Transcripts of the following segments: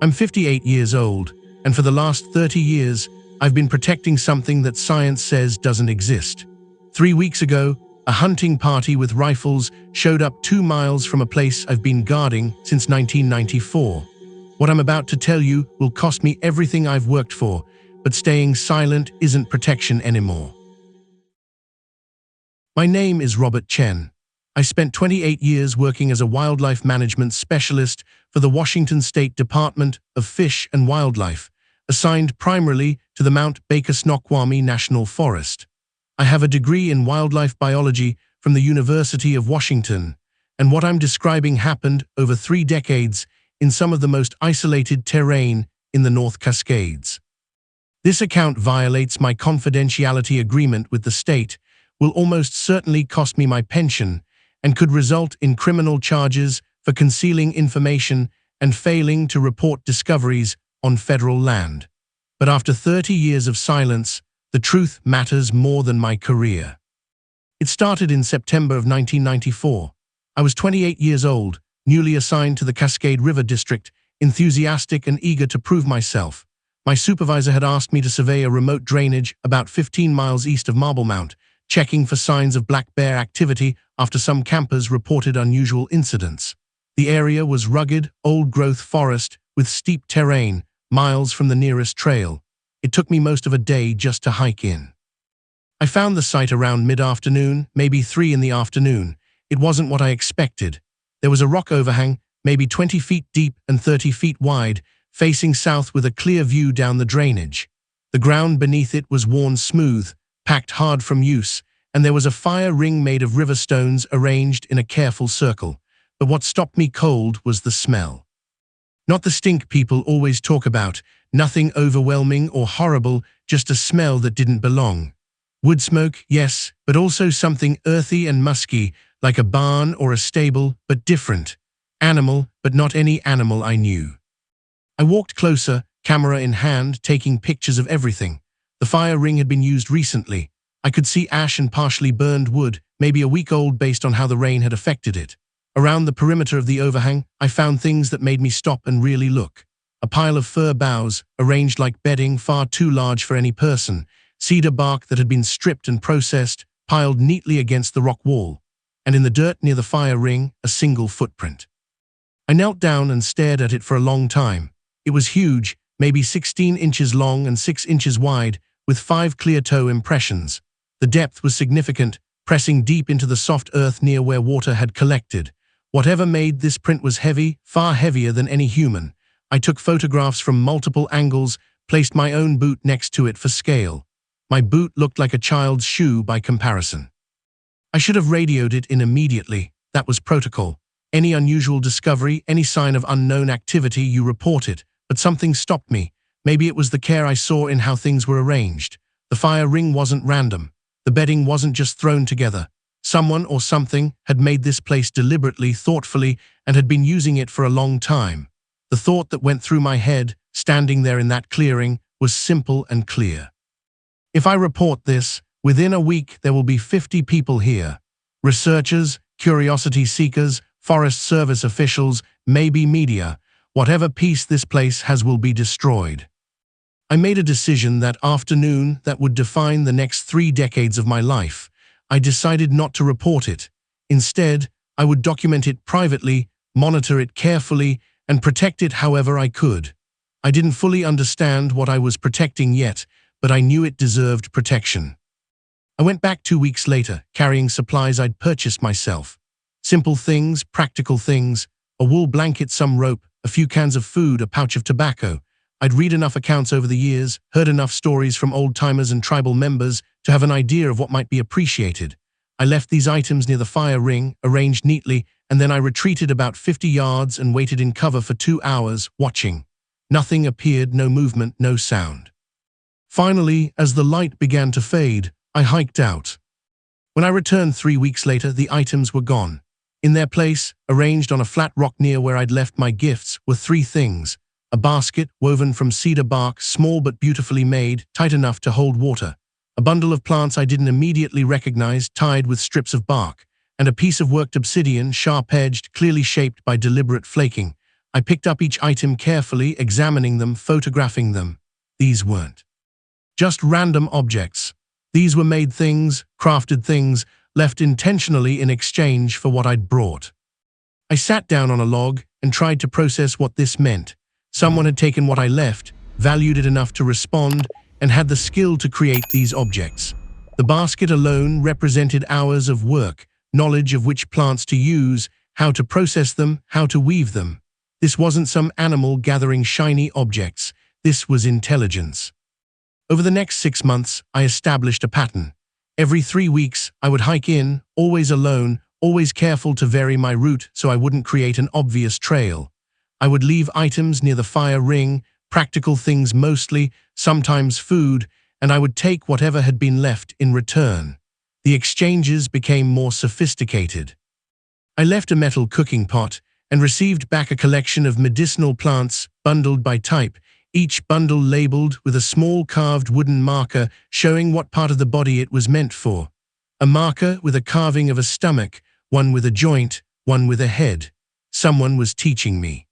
I'm 58 years old, and for the last 30 years, I've been protecting something that science says doesn't exist. 3 weeks ago, a hunting party with rifles showed up 2 miles from a place I've been guarding since 1994. What I'm about to tell you will cost me everything I've worked for, but staying silent isn't protection anymore. My name is Robert Chen. I spent 28 years working as a wildlife management specialist for the Washington State Department of Fish and Wildlife, assigned primarily to the Mount Baker Snoqualmie National Forest. I have a degree in wildlife biology from the University of Washington, and what I'm describing happened over 3 decades in some of the most isolated terrain in the North Cascades. This account violates my confidentiality agreement with the state, will almost certainly cost me my pension, and could result in criminal charges for concealing information and failing to report discoveries on federal land. But after 30 years of silence, the truth matters more than my career. It started in September of 1994. I was 28 years old, newly assigned to the Cascade River District, enthusiastic and eager to prove myself. My supervisor had asked me to survey a remote drainage about 15 miles east of Marble Mount, checking for signs of black bear activity after some campers reported unusual incidents. The area was rugged, old-growth forest with steep terrain, miles from the nearest trail. It took me most of a day just to hike in. I found the site around mid-afternoon, maybe 3 in the afternoon. It wasn't what I expected. There was a rock overhang, maybe 20 feet deep and 30 feet wide, facing south with a clear view down the drainage. The ground beneath it was worn smooth, packed hard from use, and there was a fire ring made of river stones arranged in a careful circle. But what stopped me cold was the smell. Not the stink people always talk about, nothing overwhelming or horrible, just a smell that didn't belong. Wood smoke, yes, but also something earthy and musky, like a barn or a stable, but different. Animal, but not any animal I knew. I walked closer, camera in hand, taking pictures of everything. The fire ring had been used recently. I could see ash and partially burned wood, maybe a week old based on how the rain had affected it. Around the perimeter of the overhang, I found things that made me stop and really look. A pile of fir boughs, arranged like bedding, far too large for any person. Cedar bark that had been stripped and processed, piled neatly against the rock wall. And in the dirt near the fire ring, a single footprint. I knelt down and stared at it for a long time. It was huge, maybe 16 inches long and 6 inches wide, with 5 clear toe impressions. The depth was significant, pressing deep into the soft earth near where water had collected. Whatever made this print was heavy, far heavier than any human. I took photographs from multiple angles, placed my own boot next to it for scale. My boot looked like a child's shoe by comparison. I should have radioed it in immediately. That was protocol. Any unusual discovery, any sign of unknown activity, you report it. But something stopped me. Maybe it was the care I saw in how things were arranged. The fire ring wasn't random. The bedding wasn't just thrown together. Someone or something had made this place deliberately, thoughtfully, and had been using it for a long time. The thought that went through my head, standing there in that clearing, was simple and clear. If I report this, within a week there will be 50 people here. Researchers, curiosity seekers, Forest Service officials, maybe media. Whatever peace this place has will be destroyed. I made a decision that afternoon that would define the next 3 decades of my life. I decided not to report it. Instead, I would document it privately, monitor it carefully, and protect it however I could. I didn't fully understand what I was protecting yet, but I knew it deserved protection. I went back 2 weeks later, carrying supplies I'd purchased myself. Simple things, practical things, a wool blanket, some rope, a few cans of food, a pouch of tobacco. I'd read enough accounts over the years, heard enough stories from old-timers and tribal members to have an idea of what might be appreciated. I left these items near the fire ring, arranged neatly, and then I retreated about 50 yards and waited in cover for 2 hours, watching. Nothing appeared, no movement, no sound. Finally, as the light began to fade, I hiked out. When I returned 3 weeks later, the items were gone. In their place, arranged on a flat rock near where I'd left my gifts, were 3 things. A basket woven from cedar bark, small but beautifully made, tight enough to hold water. A bundle of plants I didn't immediately recognize, tied with strips of bark. And a piece of worked obsidian, sharp-edged, clearly shaped by deliberate flaking. I picked up each item carefully, examining them, photographing them. These weren't just random objects. These were made things, crafted things, left intentionally in exchange for what I'd brought. I sat down on a log and tried to process what this meant. Someone had taken what I left, valued it enough to respond, and had the skill to create these objects. The basket alone represented hours of work, knowledge of which plants to use, how to process them, how to weave them. This wasn't some animal gathering shiny objects. This was intelligence. Over the next 6 months, I established a pattern. Every 3 weeks, I would hike in, always alone, always careful to vary my route so I wouldn't create an obvious trail. I would leave items near the fire ring, practical things mostly, sometimes food, and I would take whatever had been left in return. The exchanges became more sophisticated. I left a metal cooking pot and received back a collection of medicinal plants bundled by type, each bundle labeled with a small carved wooden marker showing what part of the body it was meant for. A marker with a carving of a stomach, one with a joint, one with a head. Someone was teaching me.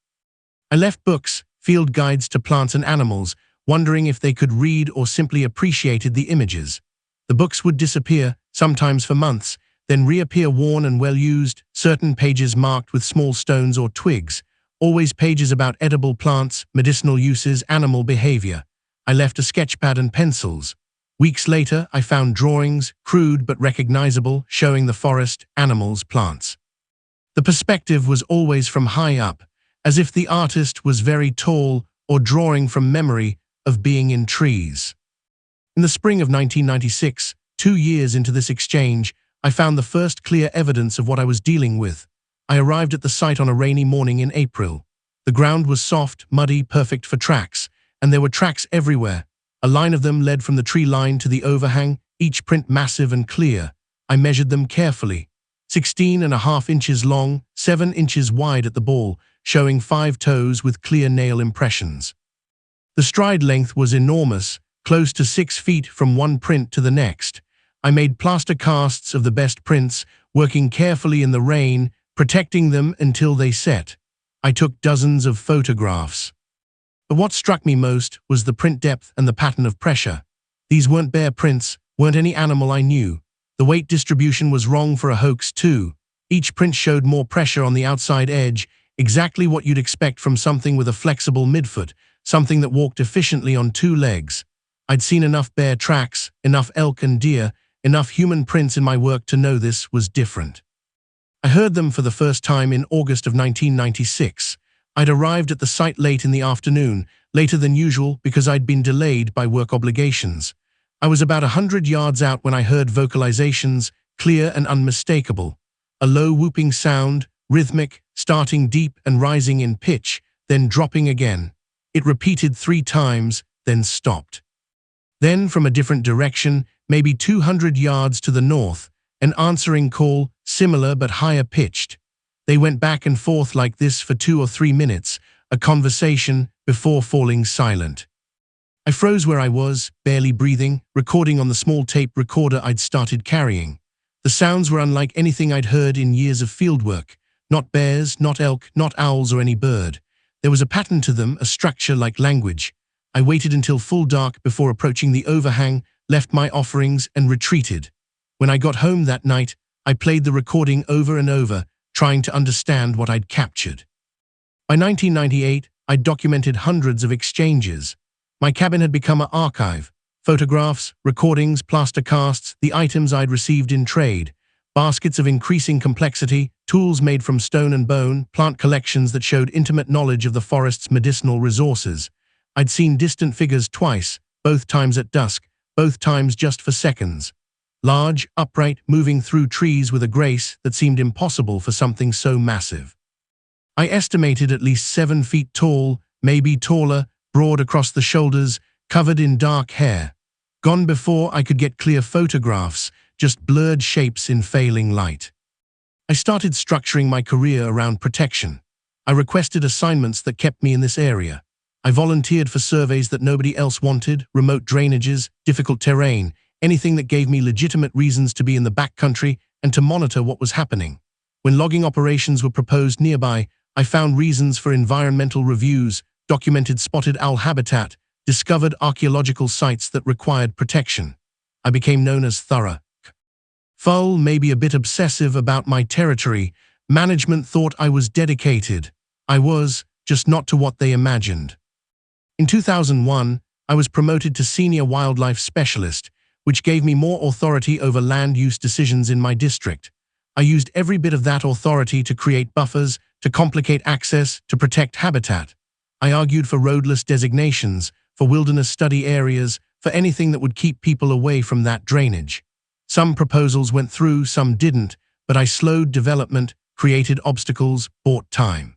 I left books, field guides to plants and animals, wondering if they could read or simply appreciated the images. The books would disappear, sometimes for months, then reappear worn and well-used, certain pages marked with small stones or twigs, always pages about edible plants, medicinal uses, animal behavior. I left a sketchpad and pencils. Weeks later, I found drawings, crude but recognizable, showing the forest, animals, plants. The perspective was always from high up, as if the artist was very tall or drawing from memory of being in trees. In the spring of 1996, 2 years into this exchange, I found the first clear evidence of what I was dealing with. I arrived at the site on a rainy morning in April. The ground was soft, muddy, perfect for tracks, and there were tracks everywhere. A line of them led from the tree line to the overhang, each print massive and clear. I measured them carefully. 16.5 inches long, 7 inches wide at the ball, showing 5 toes with clear nail impressions. The stride length was enormous, close to 6 feet from one print to the next. I made plaster casts of the best prints, working carefully in the rain, protecting them until they set. I took dozens of photographs. But what struck me most was the print depth and the pattern of pressure. These weren't bare prints, weren't any animal I knew. The weight distribution was wrong for a hoax too. Each print showed more pressure on the outside edge, exactly what you'd expect from something with a flexible midfoot, something that walked efficiently on 2 legs. I'd seen enough bear tracks, enough elk and deer, enough human prints in my work to know this was different. I heard them for the first time in August of 1996. I'd arrived at the site late in the afternoon, later than usual because I'd been delayed by work obligations. I was about 100 yards out when I heard vocalizations, clear and unmistakable. A low whooping sound, rhythmic, starting deep and rising in pitch, then dropping again. It repeated 3 times, then stopped. Then, from a different direction, maybe 200 yards to the north, an answering call, similar but higher pitched. They went back and forth like this for 2 or 3 minutes, a conversation, before falling silent. I froze where I was, barely breathing, recording on the small tape recorder I'd started carrying. The sounds were unlike anything I'd heard in years of fieldwork. Not bears, not elk, not owls or any bird. There was a pattern to them, a structure like language. I waited until full dark before approaching the overhang, left my offerings and retreated. When I got home that night, I played the recording over and over, trying to understand what I'd captured. By 1998, I'd documented hundreds of exchanges. My cabin had become an archive. Photographs, recordings, plaster casts, the items I'd received in trade, baskets of increasing complexity, tools made from stone and bone, plant collections that showed intimate knowledge of the forest's medicinal resources. I'd seen distant figures twice, both times at dusk, both times just for seconds. Large, upright, moving through trees with a grace that seemed impossible for something so massive. I estimated at least 7 feet tall, maybe taller, broad across the shoulders, covered in dark hair. Gone before I could get clear photographs, just blurred shapes in failing light. I started structuring my career around protection. I requested assignments that kept me in this area. I volunteered for surveys that nobody else wanted, remote drainages, difficult terrain, anything that gave me legitimate reasons to be in the backcountry and to monitor what was happening. When logging operations were proposed nearby, I found reasons for environmental reviews, documented spotted owl habitat, discovered archaeological sites that required protection. I became known as thorough. Full, maybe a bit obsessive about my territory. Management thought I was dedicated. I was, just not to what they imagined. In 2001, I was promoted to Senior Wildlife Specialist, which gave me more authority over land use decisions in my district. I used every bit of that authority to create buffers, to complicate access, to protect habitat. I argued for roadless designations, for wilderness study areas, for anything that would keep people away from that drainage. Some proposals went through, some didn't, but I slowed development, created obstacles, bought time.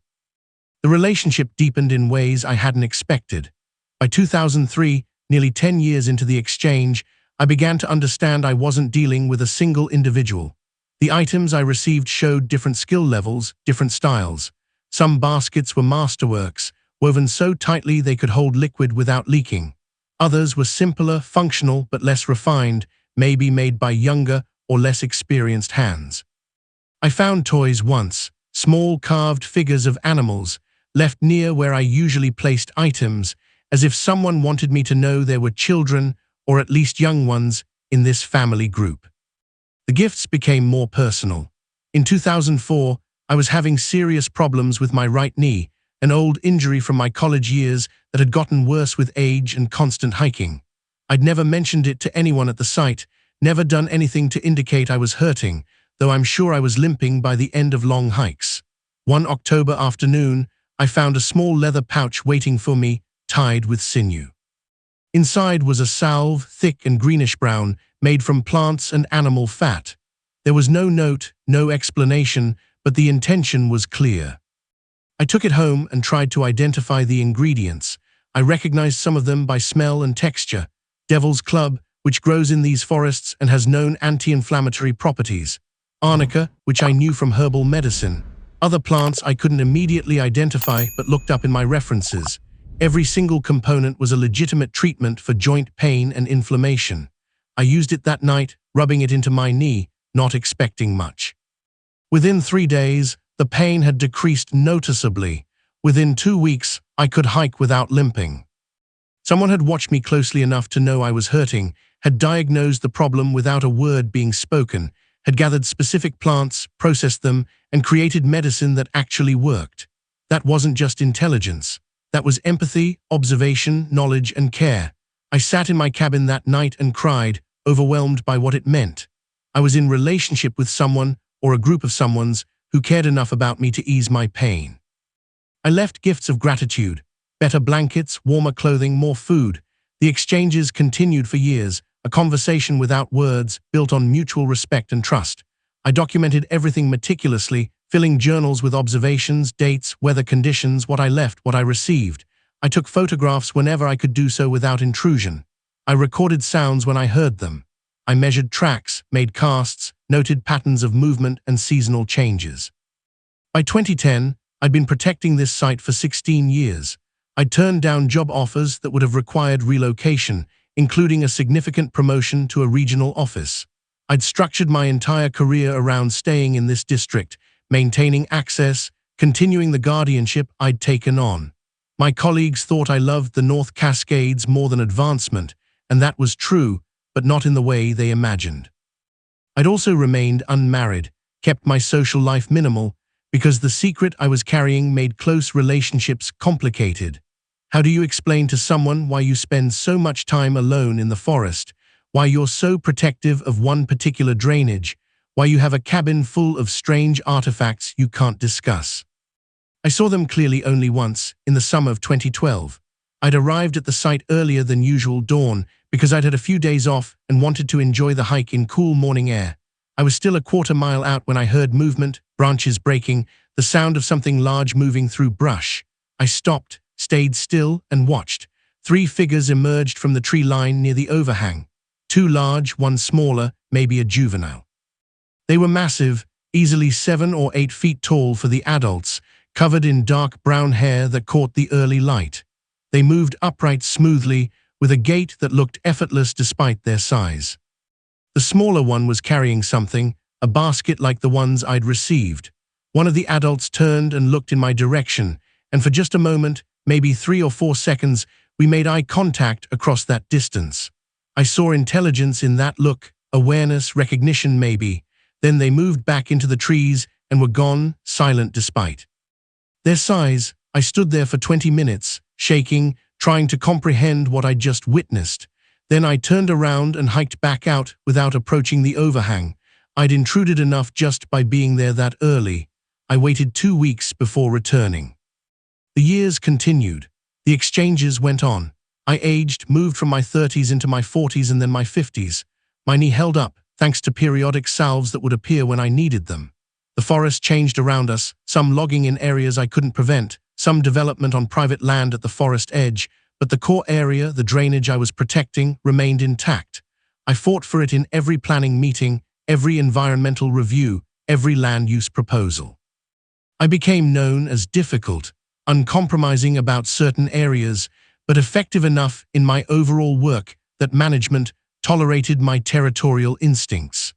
The relationship deepened in ways I hadn't expected. By 2003, nearly 10 years into the exchange, I began to understand I wasn't dealing with a single individual. The items I received showed different skill levels, different styles. Some baskets were masterworks, woven so tightly they could hold liquid without leaking. Others were simpler, functional, but less refined, maybe made by younger or less experienced hands. I found toys once, small carved figures of animals, left near where I usually placed items, as if someone wanted me to know there were children, or at least young ones, in this family group. The gifts became more personal. In 2004, I was having serious problems with my right knee, an old injury from my college years that had gotten worse with age and constant hiking. I'd never mentioned it to anyone at the site, never done anything to indicate I was hurting, though I'm sure I was limping by the end of long hikes. One October afternoon, I found a small leather pouch waiting for me, tied with sinew. Inside was a salve, thick and greenish-brown, made from plants and animal fat. There was no note, no explanation, but the intention was clear. I took it home and tried to identify the ingredients. I recognized some of them by smell and texture. Devil's Club, which grows in these forests and has known anti-inflammatory properties. Arnica, which I knew from herbal medicine. Other plants I couldn't immediately identify but looked up in my references. Every single component was a legitimate treatment for joint pain and inflammation. I used it that night, rubbing it into my knee, not expecting much. Within 3 days, the pain had decreased noticeably. Within 2 weeks, I could hike without limping. Someone had watched me closely enough to know I was hurting, had diagnosed the problem without a word being spoken, had gathered specific plants, processed them, and created medicine that actually worked. That wasn't just intelligence. That was empathy, observation, knowledge, and care. I sat in my cabin that night and cried, overwhelmed by what it meant. I was in relationship with someone, or a group of someones, who cared enough about me to ease my pain. I left gifts of gratitude, better blankets, warmer clothing, more food. The exchanges continued for years, a conversation without words, built on mutual respect and trust. I documented everything meticulously, filling journals with observations, dates, weather conditions, what I left, what I received. I took photographs whenever I could do so without intrusion. I recorded sounds when I heard them. I measured tracks, made casts, noted patterns of movement and seasonal changes. By 2010, I'd been protecting this site for 16 years. I'd turned down job offers that would have required relocation, including a significant promotion to a regional office. I'd structured my entire career around staying in this district, maintaining access, continuing the guardianship I'd taken on. My colleagues thought I loved the North Cascades more than advancement, and that was true, but not in the way they imagined. I'd also remained unmarried, kept my social life minimal, because the secret I was carrying made close relationships complicated. How do you explain to someone why you spend so much time alone in the forest, why you're so protective of one particular drainage, why you have a cabin full of strange artifacts you can't discuss? I saw them clearly only once, in the summer of 2012. I'd arrived at the site earlier than usual dawn because I'd had a few days off and wanted to enjoy the hike in cool morning air. I was still a quarter mile out when I heard movement, branches breaking, the sound of something large moving through brush. I stopped, stayed still, and watched. 3 figures emerged from the tree line near the overhang. 2 large, 1 smaller, maybe a juvenile. They were massive, easily 7 or 8 feet tall for the adults, covered in dark brown hair that caught the early light. They moved upright smoothly, with a gait that looked effortless despite their size. The smaller one was carrying something, a basket like the ones I'd received. One of the adults turned and looked in my direction, and for just a moment, maybe 3 or 4 seconds, we made eye contact across that distance. I saw intelligence in that look, awareness, recognition maybe. Then they moved back into the trees and were gone, silent despite their size. I stood there for 20 minutes, shaking, trying to comprehend what I'd just witnessed. Then I turned around and hiked back out without approaching the overhang. I'd intruded enough just by being there that early. I waited 2 weeks before returning. The years continued. The exchanges went on. I aged, moved from my 30s into my 40s and then my 50s. My knee held up, thanks to periodic salves that would appear when I needed them. The forest changed around us, some logging in areas I couldn't prevent, some development on private land at the forest edge, but the core area, the drainage I was protecting, remained intact. I fought for it in every planning meeting, every environmental review, every land use proposal. I became known as difficult, uncompromising about certain areas, but effective enough in my overall work that management tolerated my territorial instincts.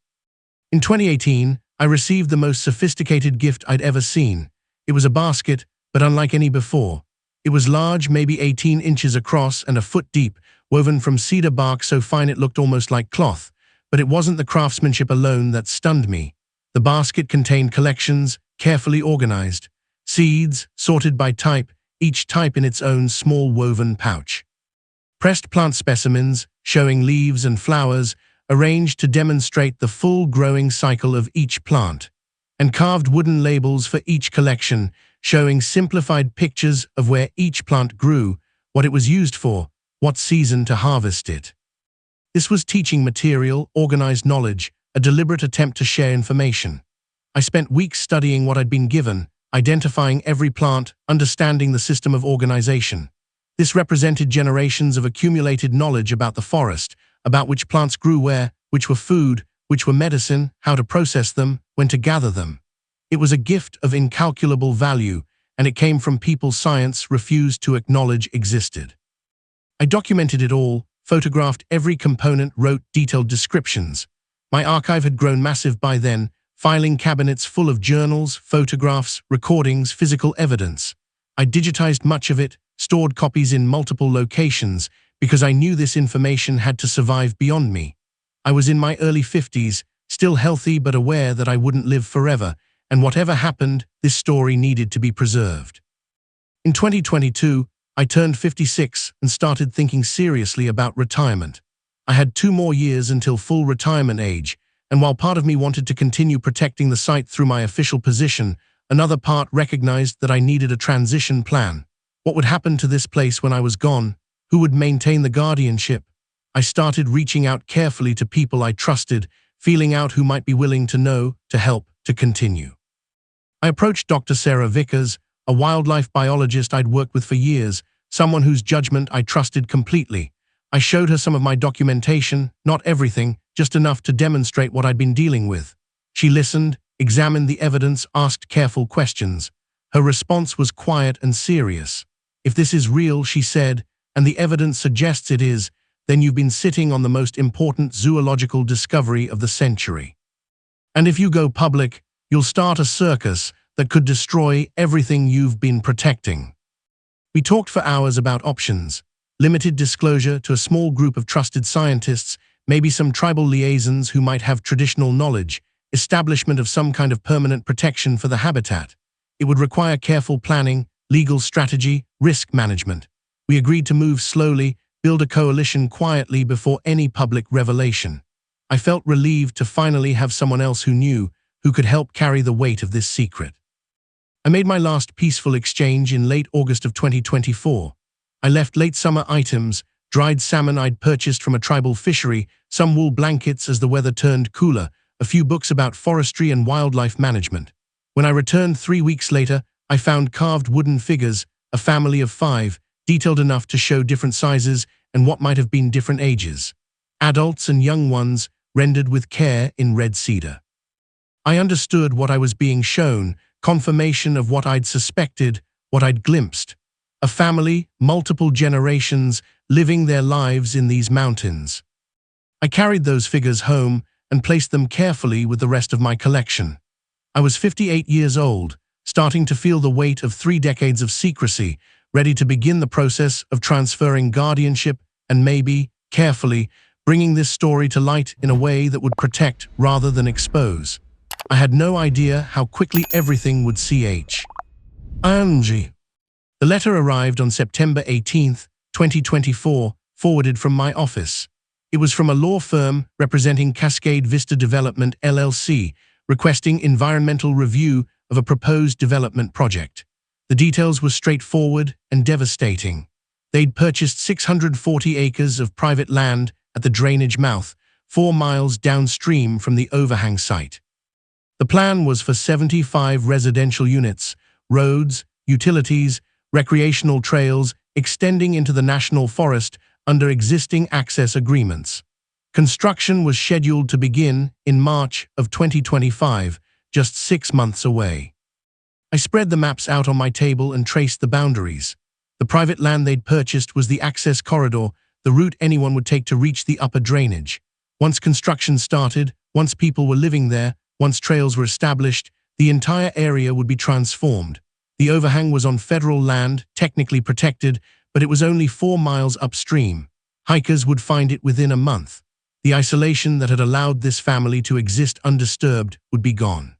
In 2018, I received the most sophisticated gift I'd ever seen. It was a basket, but unlike any before. It was large, maybe 18 inches across and a foot deep, woven from cedar bark so fine it looked almost like cloth. But it wasn't the craftsmanship alone that stunned me. The basket contained collections, carefully organized. Seeds, sorted by type, each type in its own small woven pouch. Pressed plant specimens, showing leaves and flowers, arranged to demonstrate the full growing cycle of each plant. And carved wooden labels for each collection, showing simplified pictures of where each plant grew, what it was used for, what season to harvest it. This was teaching material, organized knowledge, a deliberate attempt to share information. I spent weeks studying what I'd been given, identifying every plant, understanding the system of organization. This represented generations of accumulated knowledge about the forest, about which plants grew where, which were food, which were medicine, how to process them, when to gather them. It was a gift of incalculable value, and it came from people science refused to acknowledge existed. I documented it all, photographed every component, wrote detailed descriptions. My archive had grown massive by then, filing cabinets full of journals, photographs, recordings, physical evidence. I digitized much of it, stored copies in multiple locations, because I knew this information had to survive beyond me. I was in my early 50s, still healthy but aware that I wouldn't live forever, and whatever happened, this story needed to be preserved. In 2022, I turned 56 and started thinking seriously about retirement. I had 2 more years until full retirement age, and while part of me wanted to continue protecting the site through my official position, another part recognized that I needed a transition plan. What would happen to this place when I was gone? Who would maintain the guardianship? I started reaching out carefully to people I trusted, feeling out who might be willing to know, to help, to continue. I approached Dr. Sarah Vickers, a wildlife biologist I'd worked with for years, someone whose judgment I trusted completely. I showed her some of my documentation, not everything, just enough to demonstrate what I'd been dealing with. She listened, examined the evidence, asked careful questions. Her response was quiet and serious. "If this is real," she said, "and the evidence suggests it is, then you've been sitting on the most important zoological discovery of the century. And if you go public, you'll start a circus that could destroy everything you've been protecting." We talked for hours about options. Limited disclosure to a small group of trusted scientists, maybe some tribal liaisons who might have traditional knowledge, establishment of some kind of permanent protection for the habitat. It would require careful planning, legal strategy, risk management. We agreed to move slowly, build a coalition quietly before any public revelation. I felt relieved to finally have someone else who knew, who could help carry the weight of this secret. I made my last peaceful exchange in late August of 2024. I left late summer items, dried salmon I'd purchased from a tribal fishery, some wool blankets as the weather turned cooler, a few books about forestry and wildlife management. When I returned 3 weeks later, I found carved wooden figures, a family of 5, detailed enough to show different sizes and what might have been different ages. Adults and young ones, rendered with care in red cedar. I understood what I was being shown, confirmation of what I'd suspected, what I'd glimpsed. A family, multiple generations, living their lives in these mountains. I carried those figures home and placed them carefully with the rest of my collection. I was 58 years old, starting to feel the weight of 3 decades of secrecy, ready to begin the process of transferring guardianship and maybe, carefully, bringing this story to light in a way that would protect rather than expose. I had no idea how quickly everything would ch. Angie. The letter arrived on September 18, 2024, forwarded from my office. It was from a law firm representing Cascade Vista Development LLC, requesting environmental review of a proposed development project. The details were straightforward and devastating. They'd purchased 640 acres of private land at the drainage mouth, 4 miles downstream from the overhang site. The plan was for 75 residential units, roads, utilities, recreational trails extending into the national forest under existing access agreements. Construction was scheduled to begin in March of 2025, just 6 months away. I spread the maps out on my table and traced the boundaries. The private land they'd purchased was the access corridor, the route anyone would take to reach the upper drainage. Once construction started, once people were living there, once trails were established, the entire area would be transformed. The overhang was on federal land, technically protected, but it was only 4 miles upstream. Hikers would find it within a month. The isolation that had allowed this family to exist undisturbed would be gone.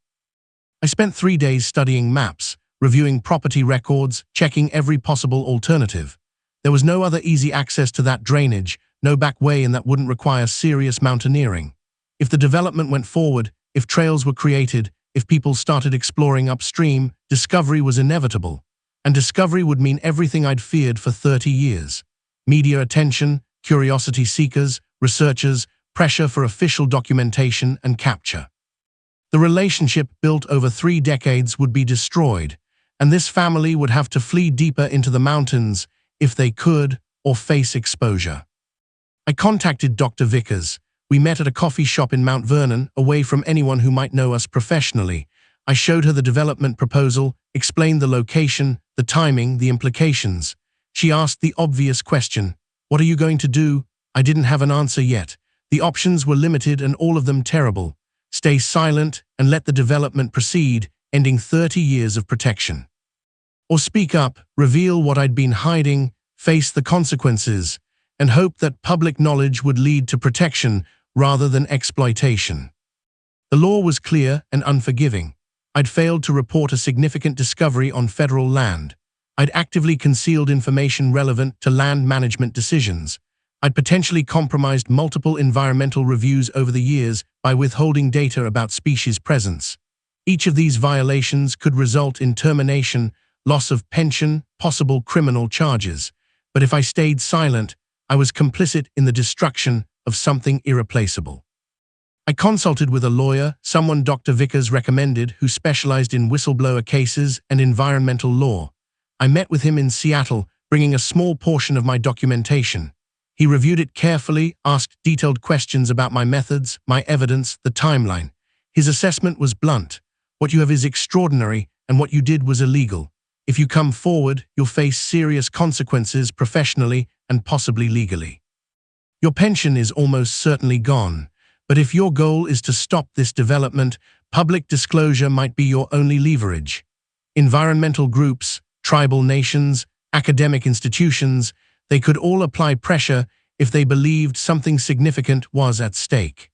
I spent 3 days studying maps, reviewing property records, checking every possible alternative. There was no other easy access to that drainage, no back way, and that wouldn't require serious mountaineering. If the development went forward, if trails were created, if people started exploring upstream, discovery was inevitable. And discovery would mean everything I'd feared for 30 years. Media attention, curiosity seekers, researchers, pressure for official documentation and capture. The relationship built over 3 decades would be destroyed, and this family would have to flee deeper into the mountains if they could, or face exposure. I contacted Dr. Vickers. We met at a coffee shop in Mount Vernon, away from anyone who might know us professionally. I showed her the development proposal, explained the location, the timing, the implications. She asked the obvious question, "What are you going to do?" I didn't have an answer yet. The options were limited and all of them terrible. Stay silent and let the development proceed, ending 30 years of protection. Or speak up, reveal what I'd been hiding, face the consequences, and hope that public knowledge would lead to protection rather than exploitation. The law was clear and unforgiving. I'd failed to report a significant discovery on federal land. I'd actively concealed information relevant to land management decisions. I'd potentially compromised multiple environmental reviews over the years by withholding data about species presence. Each of these violations could result in termination, loss of pension, possible criminal charges. But if I stayed silent, I was complicit in the destruction of something irreplaceable. I consulted with a lawyer, someone Dr. Vickers recommended, who specialized in whistleblower cases and environmental law. I met with him in Seattle, bringing a small portion of my documentation. He reviewed it carefully, asked detailed questions about my methods, my evidence, the timeline. His assessment was blunt. What you have is extraordinary, and what you did was illegal. If you come forward, you'll face serious consequences professionally and possibly legally. Your pension is almost certainly gone, but if your goal is to stop this development, public disclosure might be your only leverage. Environmental groups, tribal nations, academic institutions, they could all apply pressure if they believed something significant was at stake.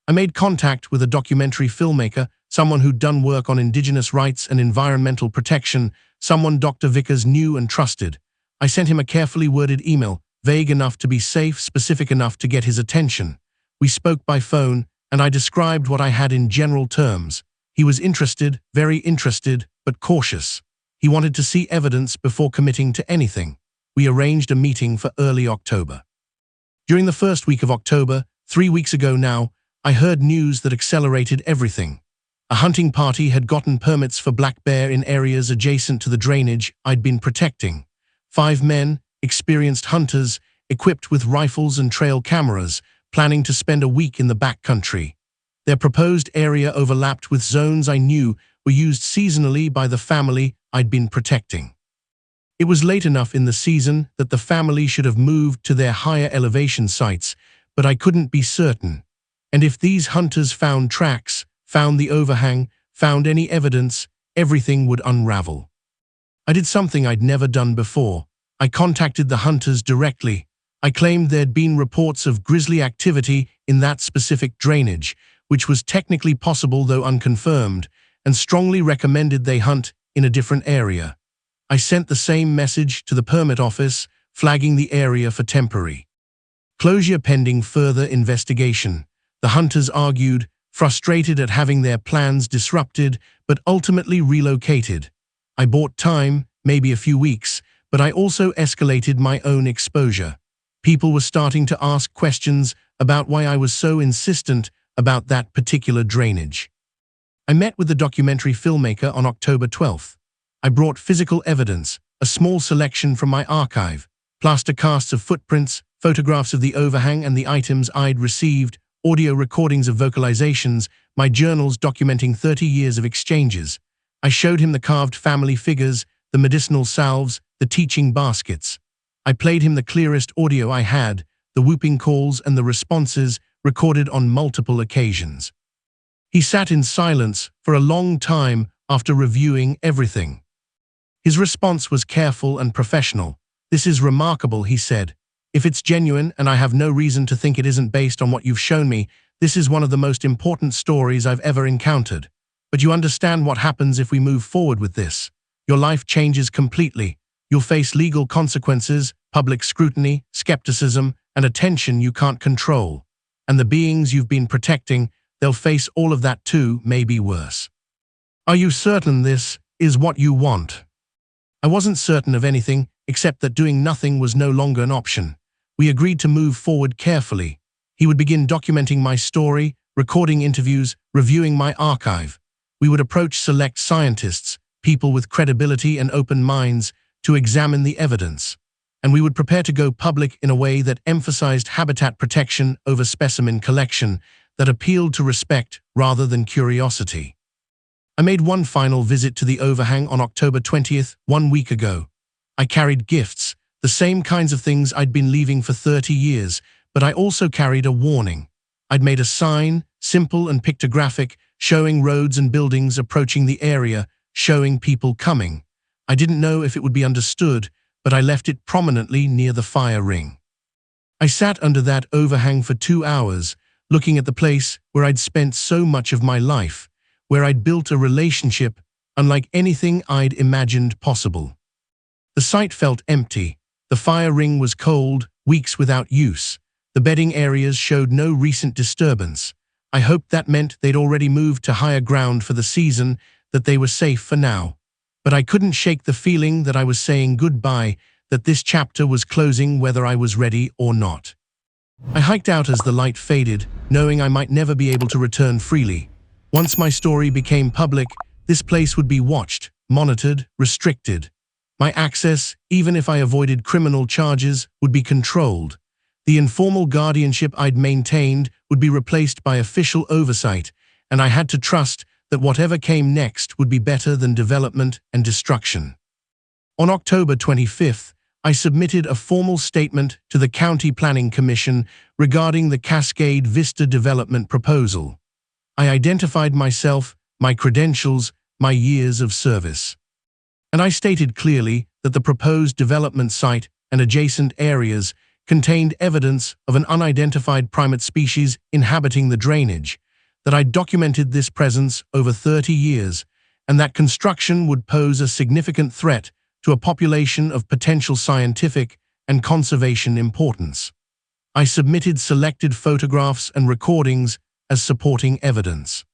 I made contact with a documentary filmmaker, someone who'd done work on indigenous rights and environmental protection, someone Dr. Vickers knew and trusted. I sent him a carefully worded email, vague enough to be safe, specific enough to get his attention. We spoke by phone, and I described what I had in general terms. He was interested, very interested, but cautious. He wanted to see evidence before committing to anything. We arranged a meeting for early October. During the first week of October, 3 weeks ago now, I heard news that accelerated everything. A hunting party had gotten permits for black bear in areas adjacent to the drainage I'd been protecting. 5 men, experienced hunters, equipped with rifles and trail cameras, planning to spend a week in the backcountry. Their proposed area overlapped with zones I knew were used seasonally by the family I'd been protecting. It was late enough in the season that the family should have moved to their higher elevation sites, but I couldn't be certain. And if these hunters found tracks, found the overhang, found any evidence, everything would unravel. I did something I'd never done before. I contacted the hunters directly. I claimed there'd been reports of grisly activity in that specific drainage, which was technically possible though unconfirmed, and strongly recommended they hunt in a different area. I sent the same message to the permit office, flagging the area for temporary closure pending further investigation. The hunters argued, frustrated at having their plans disrupted, but ultimately relocated. I bought time, maybe a few weeks, but I also escalated my own exposure. People were starting to ask questions about why I was so insistent about that particular drainage. I met with the documentary filmmaker on October 12th. I brought physical evidence, a small selection from my archive, plaster casts of footprints, photographs of the overhang and the items I'd received, audio recordings of vocalizations, my journals documenting 30 years of exchanges. I showed him the carved family figures, the medicinal salves, the teaching baskets. I played him the clearest audio I had, the whooping calls and the responses recorded on multiple occasions. He sat in silence for a long time after reviewing everything. His response was careful and professional. "This is remarkable," he said. "If it's genuine, and I have no reason to think it isn't based on what you've shown me, this is one of the most important stories I've ever encountered. But you understand what happens if we move forward with this. Your life changes completely. You'll face legal consequences, public scrutiny, skepticism, and attention you can't control. And the beings you've been protecting, they'll face all of that too, maybe worse. Are you certain this is what you want?" I wasn't certain of anything, except that doing nothing was no longer an option. We agreed to move forward carefully. He would begin documenting my story, recording interviews, reviewing my archive. We would approach select scientists, people with credibility and open minds, to examine the evidence. And we would prepare to go public in a way that emphasized habitat protection over specimen collection, that appealed to respect rather than curiosity. I made one final visit to the overhang on October 20th, 1 week ago. I carried gifts, the same kinds of things I'd been leaving for 30 years, but I also carried a warning. I'd made a sign, simple and pictographic, showing roads and buildings approaching the area, showing people coming. I didn't know if it would be understood, but I left it prominently near the fire ring. I sat under that overhang for 2 hours, looking at the place where I'd spent so much of my life, where I'd built a relationship unlike anything I'd imagined possible. The site felt empty. The fire ring was cold, weeks without use. The bedding areas showed no recent disturbance. I hoped that meant they'd already moved to higher ground for the season, that they were safe for now. But I couldn't shake the feeling that I was saying goodbye, that this chapter was closing whether I was ready or not. I hiked out as the light faded, knowing I might never be able to return freely. Once my story became public, this place would be watched, monitored, restricted. My access, even if I avoided criminal charges, would be controlled. The informal guardianship I'd maintained would be replaced by official oversight, and I had to trust that whatever came next would be better than development and destruction. On October 25th, I submitted a formal statement to the County Planning Commission regarding the Cascade Vista development proposal. I identified myself, my credentials, my years of service. And I stated clearly that the proposed development site and adjacent areas contained evidence of an unidentified primate species inhabiting the drainage, that I'd documented this presence over 30 years, and that construction would pose a significant threat to a population of potential scientific and conservation importance. I submitted selected photographs and recordings as supporting evidence.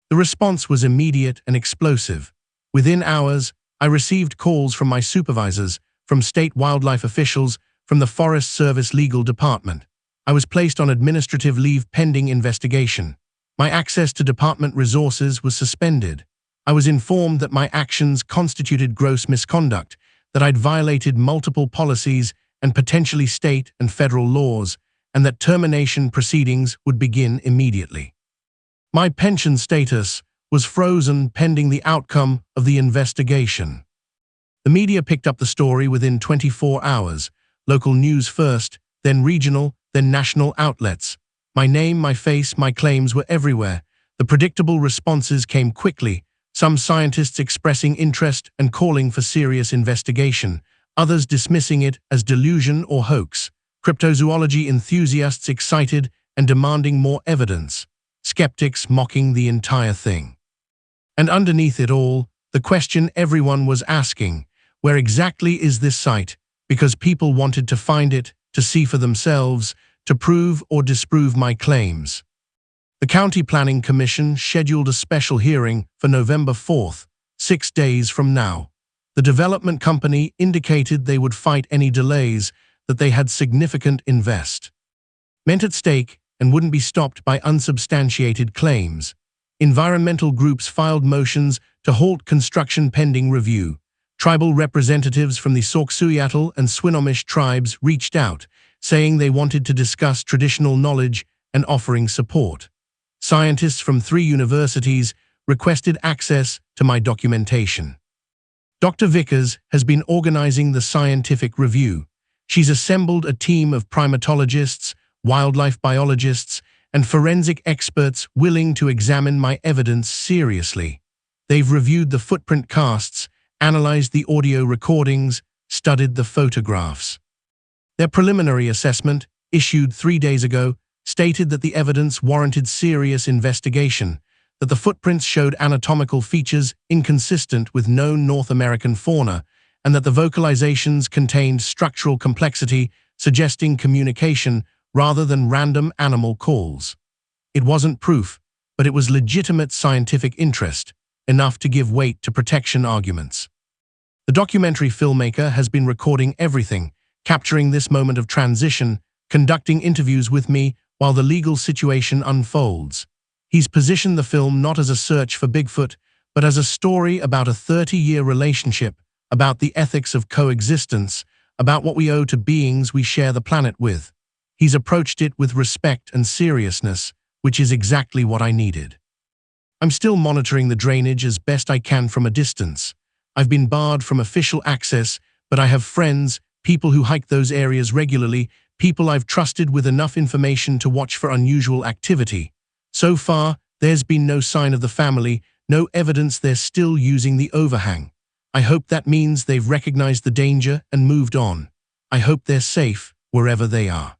The response was immediate and explosive. Within hours, I received calls from my supervisors, from state wildlife officials, from the Forest Service Legal Department. I was placed on administrative leave pending investigation. My access to department resources was suspended. I was informed that my actions constituted gross misconduct, that I'd violated multiple policies and potentially state and federal laws, and that termination proceedings would begin immediately. My pension status was frozen pending the outcome of the investigation. The media picked up the story within 24 hours, local news first, then regional, then national outlets. My name, my face, my claims were everywhere. The predictable responses came quickly, some scientists expressing interest and calling for serious investigation, others dismissing it as delusion or hoax, cryptozoology enthusiasts excited and demanding more evidence, skeptics mocking the entire thing. And underneath it all, the question everyone was asking, where exactly is this site? Because people wanted to find it, to see for themselves, to prove or disprove my claims. The County Planning Commission scheduled a special hearing for November 4th, 6 days from now. The development company indicated they would fight any delays, that they had significant investment at stake and wouldn't be stopped by unsubstantiated claims. Environmental groups filed motions to halt construction pending review. Tribal representatives from the Sasquatch and Swinomish tribes reached out, saying they wanted to discuss traditional knowledge and offering support. Scientists from 3 universities requested access to my documentation. Dr. Vickers has been organizing the scientific review. She's assembled a team of primatologists, wildlife biologists, and forensic experts willing to examine my evidence seriously. They've reviewed the footprint casts, analyzed the audio recordings, studied the photographs. Their preliminary assessment, issued 3 days ago, stated that the evidence warranted serious investigation, that the footprints showed anatomical features inconsistent with known North American fauna, and that the vocalizations contained structural complexity suggesting communication rather than random animal calls. It wasn't proof, but it was legitimate scientific interest, enough to give weight to protection arguments. The documentary filmmaker has been recording everything, capturing this moment of transition, conducting interviews with me while the legal situation unfolds. He's positioned the film not as a search for Bigfoot, but as a story about a 30-year relationship, about the ethics of coexistence, about what we owe to beings we share the planet with. He's approached it with respect and seriousness, which is exactly what I needed. I'm still monitoring the drainage as best I can from a distance. I've been barred from official access, but I have friends, people who hike those areas regularly, people I've trusted with enough information to watch for unusual activity. So far, there's been no sign of the family, no evidence they're still using the overhang. I hope that means they've recognized the danger and moved on. I hope they're safe wherever they are.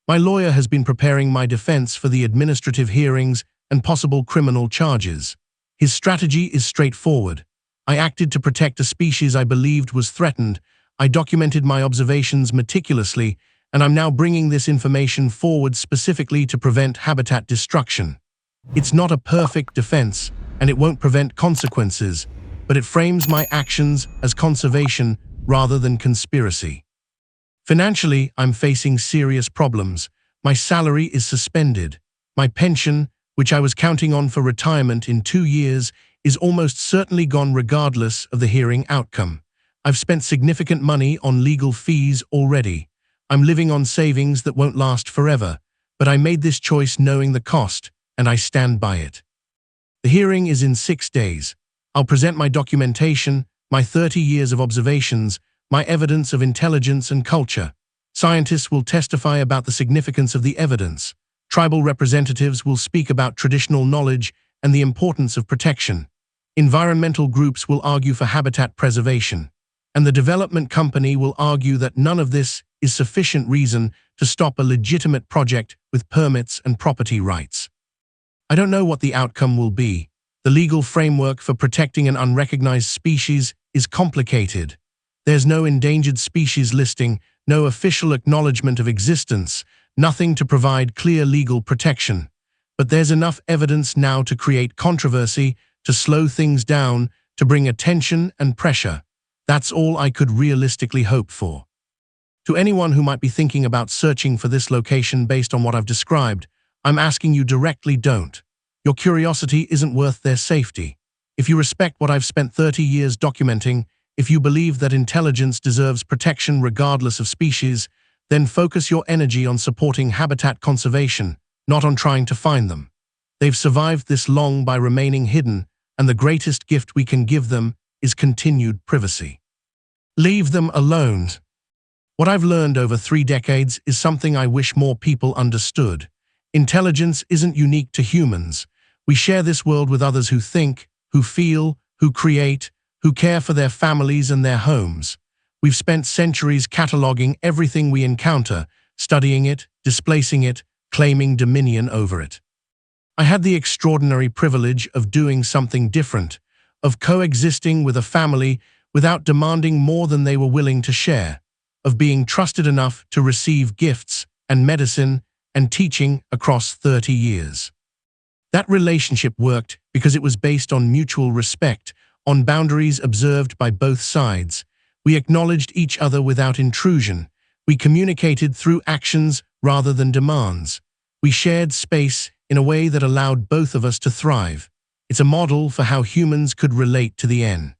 My lawyer has been preparing my defense for the administrative hearings and possible criminal charges. His strategy is straightforward. I acted to protect a species I believed was threatened. I documented my observations meticulously, and I'm now bringing this information forward specifically to prevent habitat destruction. It's not a perfect defense, and it won't prevent consequences, but it frames my actions as conservation rather than conspiracy. Financially, I'm facing serious problems. My salary is suspended. My pension, which I was counting on for retirement in 2 years, is almost certainly gone regardless of the hearing outcome. I've spent significant money on legal fees already. I'm living on savings that won't last forever, but I made this choice knowing the cost, and I stand by it. The hearing is in 6 days. I'll present my documentation, my 30 years of observations, my evidence of intelligence and culture. Scientists will testify about the significance of the evidence. Tribal representatives will speak about traditional knowledge and the importance of protection. Environmental groups will argue for habitat preservation. And the development company will argue that none of this is sufficient reason to stop a legitimate project with permits and property rights. I don't know what the outcome will be. The legal framework for protecting an unrecognized species is complicated. There's no endangered species listing, no official acknowledgement of existence, nothing to provide clear legal protection. But there's enough evidence now to create controversy, to slow things down, to bring attention and pressure. That's all I could realistically hope for. To anyone who might be thinking about searching for this location based on what I've described, I'm asking you directly, don't. Your curiosity isn't worth their safety. If you respect what I've spent 30 years documenting, if you believe that intelligence deserves protection regardless of species, then focus your energy on supporting habitat conservation, not on trying to find them. They've survived this long by remaining hidden, and the greatest gift we can give them is continued privacy. Leave them alone. What I've learned over 3 decades is something I wish more people understood. Intelligence isn't unique to humans. We share this world with others who think, who feel, who create, who care for their families and their homes. We've spent centuries cataloging everything we encounter, studying it, displacing it, claiming dominion over it. I had the extraordinary privilege of doing something different, of coexisting with a family without demanding more than they were willing to share, of being trusted enough to receive gifts and medicine and teaching across 30 years. That relationship worked because it was based on mutual respect, on boundaries observed by both sides. We acknowledged each other without intrusion. We communicated through actions rather than demands. We shared space in a way that allowed both of us to thrive. It's a model for how humans could relate to the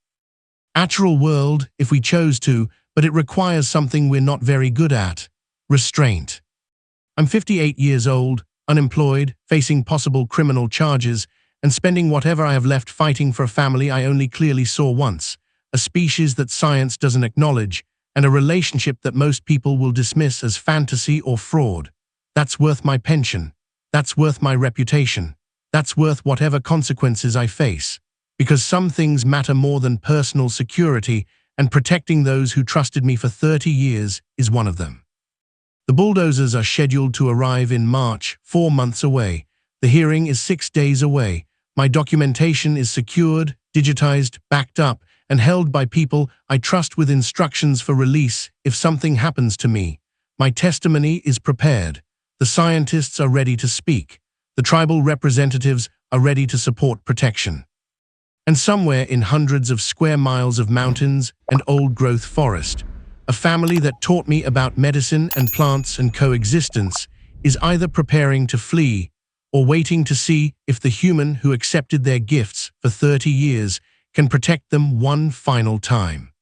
natural world if we chose to, but it requires something we're not very good at: restraint. I'm 58 years old, unemployed, facing possible criminal charges, and spending whatever I have left fighting for a family I only clearly saw once, a species that science doesn't acknowledge, and a relationship that most people will dismiss as fantasy or fraud. That's worth my pension. That's worth my reputation. That's worth whatever consequences I face. Because some things matter more than personal security, and protecting those who trusted me for 30 years is one of them. The bulldozers are scheduled to arrive in March, 4 months away. The hearing is 6 days away. My documentation is secured, digitized, backed up, and held by people I trust with instructions for release if something happens to me. My testimony is prepared. The scientists are ready to speak. The tribal representatives are ready to support protection. And somewhere in hundreds of square miles of mountains and old-growth forest, a family that taught me about medicine and plants and coexistence is either preparing to flee or waiting to see if the human who accepted their gifts for 30 years can protect them one final time.